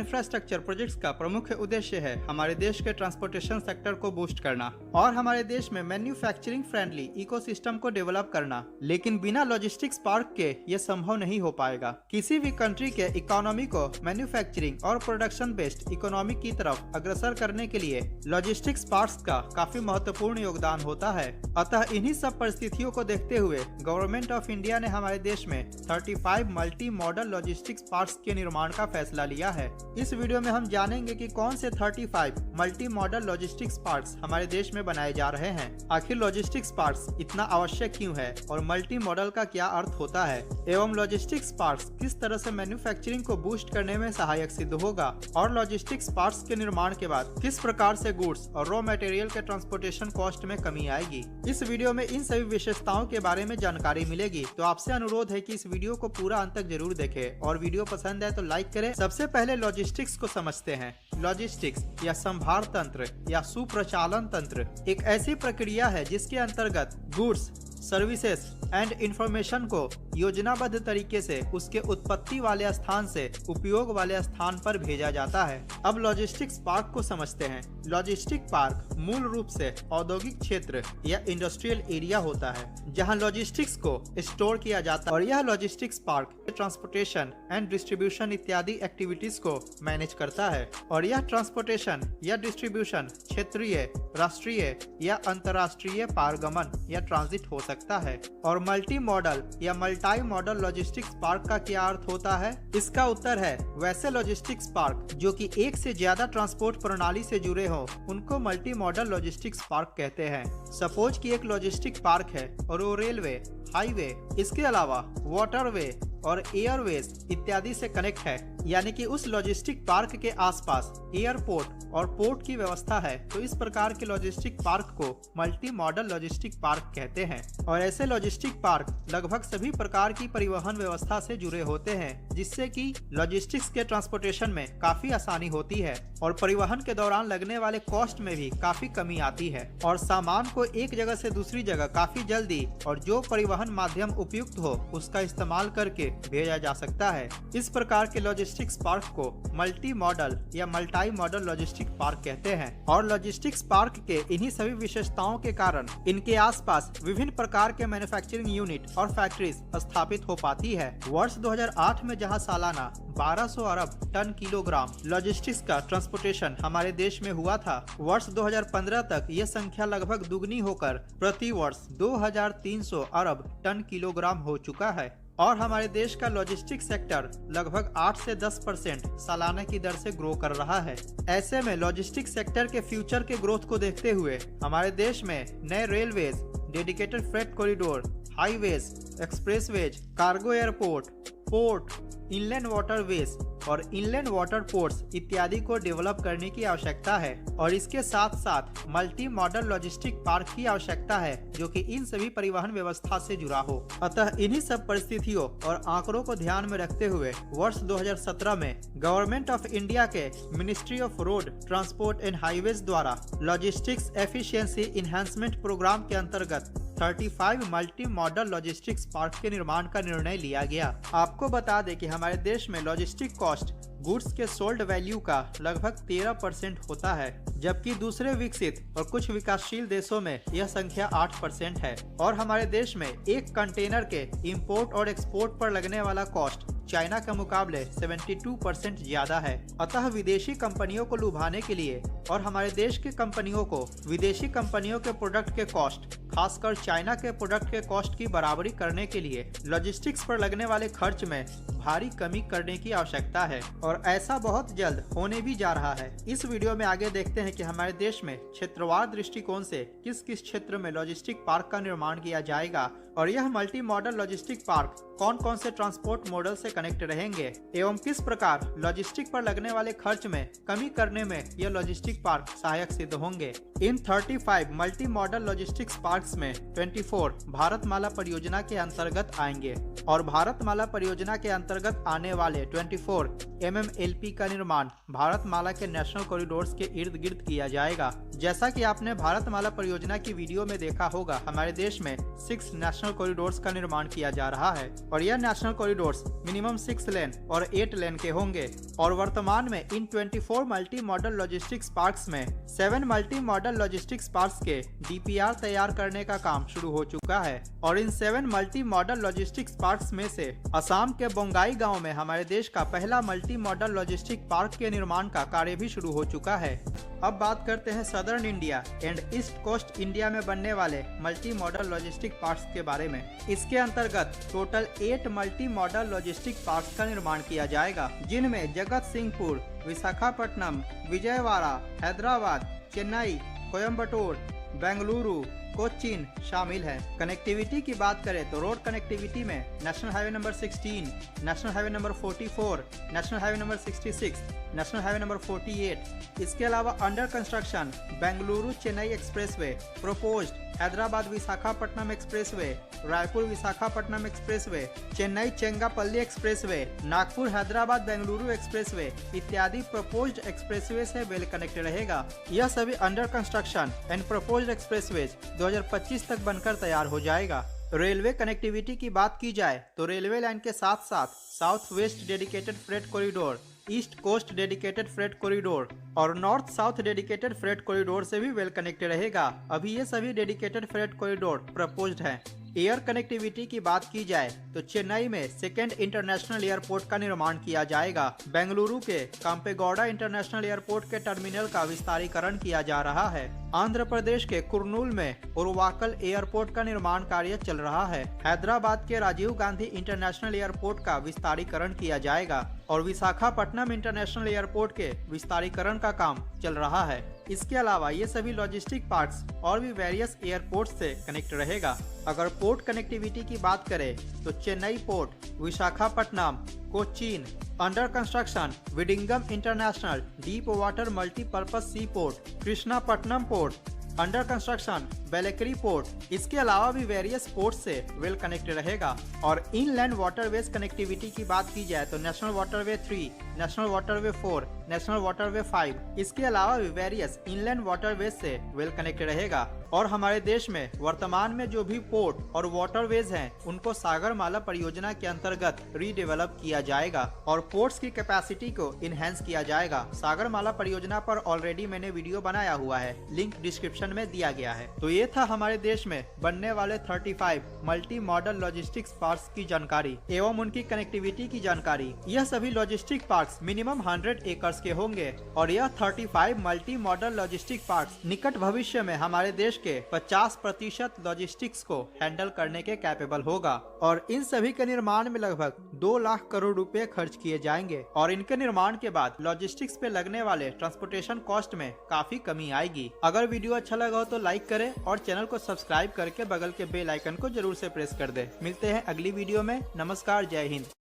Infrastructure projects का प्रमुख उद्देश्य है हमारे देश के ट्रांसपोर्टेशन सेक्टर को बूस्ट करना और हमारे देश में मैन्युफैक्चरिंग फ्रेंडली इकोसिस्टम को डेवलप करना। लेकिन बिना लॉजिस्टिक्स पार्क के ये संभव नहीं हो पाएगा। किसी भी कंट्री के इकोनॉमी को मैन्युफैक्चरिंग और प्रोडक्शन बेस्ड इकोनॉमी की तरफ अग्रसर करने के लिए लॉजिस्टिक्स पार्क्स का काफी महत्वपूर्ण योगदान होता है। अतः इन्हीं सब परिस्थितियों को देखते हुए गवर्नमेंट ऑफ इंडिया ने हमारे देश में 35 मल्टी मॉडल लॉजिस्टिक्स पार्क्स के निर्माण का फैसला लिया है। इस वीडियो में हम जानेंगे कि कौन से 35 मल्टी मॉडल लॉजिस्टिक्स पार्क्स हमारे देश में बनाए जा रहे हैं, आखिर लॉजिस्टिक्स पार्क्स इतना आवश्यक क्यों है और मल्टी मॉडल का क्या अर्थ होता है, एवं लॉजिस्टिक्स पार्क्स किस तरह से मैन्युफैक्चरिंग को बूस्ट करने में सहायक सिद्ध होगा और लॉजिस्टिक्स पार्क्स के निर्माण के बाद किस प्रकार से गुड्स और रॉ मटेरियल के ट्रांसपोर्टेशन कॉस्ट में कमी आएगी। इस वीडियो में इन सभी विशेषताओं के बारे में जानकारी मिलेगी, तो आपसे अनुरोध है कि इस वीडियो को पूरा अंत तक जरूर देखें और वीडियो पसंद आए तो लाइक करें। सबसे पहले लॉजिस्टिक्स को समझते हैं। लॉजिस्टिक्स या संभार तंत्र या सुप्रचालन तंत्र एक ऐसी प्रक्रिया है जिसके अंतर्गत गुड्स, सर्विसेज एंड इंफॉर्मेशन को योजनाबद्ध तरीके से उसके उत्पत्ति वाले स्थान से उपयोग वाले स्थान पर भेजा जाता है। अब लॉजिस्टिक्स पार्क को समझते हैं। लॉजिस्टिक पार्क मूल रूप से औद्योगिक क्षेत्र या इंडस्ट्रियल एरिया होता है जहां लॉजिस्टिक्स को स्टोर किया जाता है और यह logistics park transportation and distribution इत्यादि एक्टिविटीज को मैनेज करता है और यह ट्रांसपोर्टेशन या डिस्ट्रीब्यूशन क्षेत्रीय, राष्ट्रीय या अंतर्राष्ट्रीय पारगमन या ट्रांजिट हो सकता है। और मल्टी मॉडल या मल्टी मॉडल लॉजिस्टिक्स पार्क का क्या अर्थ होता है? इसका उत्तर है वैसे लॉजिस्टिक्स पार्क जो कि एक से ज्यादा ट्रांसपोर्ट प्रणाली से जुड़े हो उनको मल्टी मॉडल लॉजिस्टिक्स पार्क कहते हैं। सपोज कि एक लॉजिस्टिक पार्क है और वो रेलवे, हाईवे, इसके अलावा वाटरवे और एयरवेज इत्यादि से कनेक्ट है, यानी कि उस लॉजिस्टिक पार्क के आसपास एयरपोर्ट और पोर्ट की व्यवस्था है, तो इस प्रकार के लॉजिस्टिक पार्क को मल्टी मॉडल लॉजिस्टिक पार्क कहते हैं। और ऐसे लॉजिस्टिक पार्क लगभग सभी प्रकार की परिवहन व्यवस्था से जुड़े होते हैं, जिससे कि लॉजिस्टिक्स के ट्रांसपोर्टेशन में काफी आसानी होती है और परिवहन के दौरान लगने वाले कॉस्ट में भी काफी कमी आती है और सामान को एक जगह से दूसरी जगह काफी जल्दी और जो परिवहन माध्यम उपयुक्त हो उसका इस्तेमाल करके भेजा जा सकता है। इस प्रकार के लॉजिस्टिक्स पार्क को मल्टी मॉडल या मल्टी मॉडल लॉजिस्टिक पार्क कहते हैं। और लॉजिस्टिक्स पार्क के इन्हीं सभी विशेषताओं के कारण इनके आसपास विभिन्न प्रकार के मैन्युफैक्चरिंग यूनिट और फैक्ट्रीज स्थापित हो पाती है। वर्ष 2008 में जहां सालाना 1200 अरब टन किलोग्राम लॉजिस्टिक्स का ट्रांसपोर्टेशन हमारे देश में हुआ था, वर्ष 2015 तक यह संख्या लगभग दुगनी होकर प्रति वर्ष 2300 अरब टन किलोग्राम हो चुका है। और हमारे देश का लॉजिस्टिक सेक्टर लगभग 8 से 10% सालाना की दर से ग्रो कर रहा है। ऐसे में लॉजिस्टिक सेक्टर के फ्यूचर के ग्रोथ को देखते हुए हमारे देश में नए railways, dedicated freight corridor, highways, expressways, cargo airport, port, inland waterways और इनलैंड वाटर पोर्ट्स इत्यादि को डेवलप करने की आवश्यकता है और इसके साथ साथ मल्टी मॉडल लॉजिस्टिक पार्क की आवश्यकता है जो कि इन सभी परिवहन व्यवस्था से जुड़ा हो। अतः इन्हीं सब परिस्थितियों और आंकड़ों को ध्यान में रखते हुए वर्ष 2017 में गवर्नमेंट ऑफ इंडिया के ministry of road transport and highways द्वारा लॉजिस्टिक्स एफिशिएंसी इनहैंसमेंट प्रोग्राम के अंतर्गत 35 मल्टी मॉडल लॉजिस्टिक्स पार्क के निर्माण का निर्णय लिया गया। आपको बता दें कि हमारे देश में लॉजिस्टिक कॉस्ट गुड्स के सोल्ड वैल्यू का लगभग 13% होता है, जबकि दूसरे विकसित और कुछ विकासशील देशों में यह संख्या 8% है। और हमारे देश में एक कंटेनर के इंपोर्ट और एक्सपोर्ट पर लगने वाला कॉस्ट चाइना के मुकाबले 72% ज्यादा है। अतः विदेशी कंपनियों को लुभाने के लिए और हमारे देश की कंपनियों को विदेशी कंपनियों के प्रोडक्ट के कॉस्ट, खासकर चाइना के प्रोडक्ट के कॉस्ट की बराबरी करने के लिए लॉजिस्टिक्स पर लगने वाले खर्च में भारी कमी करने की आवश्यकता है और ऐसा बहुत जल्द होने भी जा रहा है। इस वीडियो में आगे देखते हैं कि हमारे देश में क्षेत्रवार दृष्टिकोण से किस किस क्षेत्र में लॉजिस्टिक पार्क का निर्माण किया जाएगा और यह मल्टी मॉडल लॉजिस्टिक पार्क कौन कौन से ट्रांसपोर्ट मॉडल से कनेक्ट रहेंगे एवं किस प्रकार लॉजिस्टिक पर लगने वाले खर्च में कमी करने में यह लॉजिस्टिक पार्क सहायक सिद्ध होंगे। इन 35 मल्टी मॉडल लॉजिस्टिक्स पार्क्स में 24 भारतमाला परियोजना के अंतर्गत आएंगे और भारतमाला परियोजना के अंतर्गत आने वाले 24 MMLP का निर्माण भारतमाला के नेशनल कॉरिडोर्स के इर्द गिर्द किया जाएगा। जैसा कि आपने भारतमाला परियोजना की वीडियो में देखा होगा, हमारे देश में 6 नेशनल कॉरिडोर्स का निर्माण किया जा रहा है और यह नेशनल कॉरिडोर्स मिनिमम 6 लेन और 8 लेन के होंगे। और वर्तमान में इन 24 मल्टी मॉडल लॉजिस्टिक्स पार्क्स में 7 मल्टी मॉडल लॉजिस्टिक्स पार्क्स के DPR तैयार करने का काम शुरू हो चुका है। और इन 7 मल्टी मॉडल लॉजिस्टिक्स पार्क्स में से असम के बोंगाई गांव में हमारे देश का पहला मल्टी मॉडल लॉजिस्टिक पार्क के निर्माण का कार्य भी शुरू हो चुका है। अब बात करते हैं southern India and east coast India में बनने वाले मल्टी मॉडल लॉजिस्टिक पार्क्स के बारे में। इसके अंतर्गत total 8 multi modal logistic parks का निर्माण किया जाएगा, जिनमें जगत सिंहपुर, विशाखापट्टनम, विजयवाड़ा, हैदराबाद, चेन्नई, कोयम्बटूर, बेंगलुरु, कोचीन शामिल है। कनेक्टिविटी की बात करें तो रोड कनेक्टिविटी में national highway number 16, national highway number 44, national highway number 66, national highway number 48। इसके अलावा under construction Bengaluru Chennai expressway, proposed Hyderabad Visakhapatnam expressway, Raipur Visakhapatnam expressway, Chennai Chengapalli expressway, Nagpur Hyderabad Bengaluru expressway इत्यादि प्रपोज्ड एक्सप्रेसवे से वेल कनेक्ट रहेगा। यह सभी under construction and proposed expressways 2025 तक बनकर तैयार हो जाएगा। रेलवे कनेक्टिविटी की बात की जाए तो रेलवे लाइन के साथ साथ south west dedicated freight corridor, east coast dedicated freight corridor और north south dedicated freight corridor से भी वेल कनेक्ट रहेगा। अभी ये सभी डेडिकेटेड फ्रेट कॉरिडोर प्रपोज्ड हैं। एयर कनेक्टिविटी की बात की जाए तो चेन्नई में सेकेंड इंटरनेशनल एयरपोर्ट का निर्माण किया जाएगा। बेंगलुरु के कांपेगौड़ा इंटरनेशनल एयरपोर्ट के टर्मिनल का विस्तारीकरण किया जा रहा है। आंध्र प्रदेश के कुर्नूल में उरवाकल एयरपोर्ट का निर्माण कार्य चल रहा है। हैदराबाद के राजीव गांधी इंटरनेशनल एयरपोर्ट का विस्तारीकरण किया जाएगा और विशाखापट्टनम इंटरनेशनल एयरपोर्ट के विस्तारीकरण का काम चल रहा है। इसके अलावा ये सभी लॉजिस्टिक पार्क्स और भी वेरियस एयरपोर्ट से कनेक्ट रहेगा। अगर पोर्ट कनेक्टिविटी की बात करें तो Chennai port, Visakhapatnam, Cochin, under construction Vizhinjam international deep water multipurpose sea port, Krishnapatnam port, under construction Belekeri port. इसके अलावा भी वेरियस पोर्ट से वेल कनेक्ट रहेगा। और इनलैंड वाटरवेज कनेक्टिविटी की बात की जाए तो national waterway 3, national waterway 4, national waterway 5, इसके अलावा भी वेरियस इनलैंड वाटरवेज से वेल कनेक्ट रहेगा। और हमारे देश में वर्तमान में जो भी पोर्ट और वाटरवेज हैं उनको सागरमाला परियोजना के अंतर्गत रीडेवलप किया जाएगा और पोर्ट्स की कैपेसिटी को इनहेंस किया जाएगा। सागरमाला परियोजना पर ऑलरेडी मैंने वीडियो बनाया हुआ है, लिंक डिस्क्रिप्शन में दिया गया है। तो ये था हमारे देश में बनने वाले 35 मल्टी मॉडल लॉजिस्टिक्स पार्क्स की जानकारी एवं उनकी कनेक्टिविटी की जानकारी। यह सभी लॉजिस्टिक पार्क्स मिनिमम 100 एकर्स के होंगे और यह 35 मल्टी मॉडल लॉजिस्टिक पार्क्स निकट भविष्य में हमारे देश के 50% लॉजिस्टिक्स को हैंडल करने के कैपेबल होगा। और इन सभी के निर्माण में लगभग 2 लाख करोड़ रुपए खर्च किए जाएंगे और इनके निर्माण के बाद लॉजिस्टिक्स पे लगने वाले ट्रांसपोर्टेशन कॉस्ट में काफी कमी आएगी। अगर वीडियो अच्छा लगा हो तो लाइक करें और चैनल को सब्सक्राइब करके बगल के बेल आइकन को जरूर से प्रेस कर दे। मिलते हैं अगली वीडियो में। नमस्कार, जय हिंद।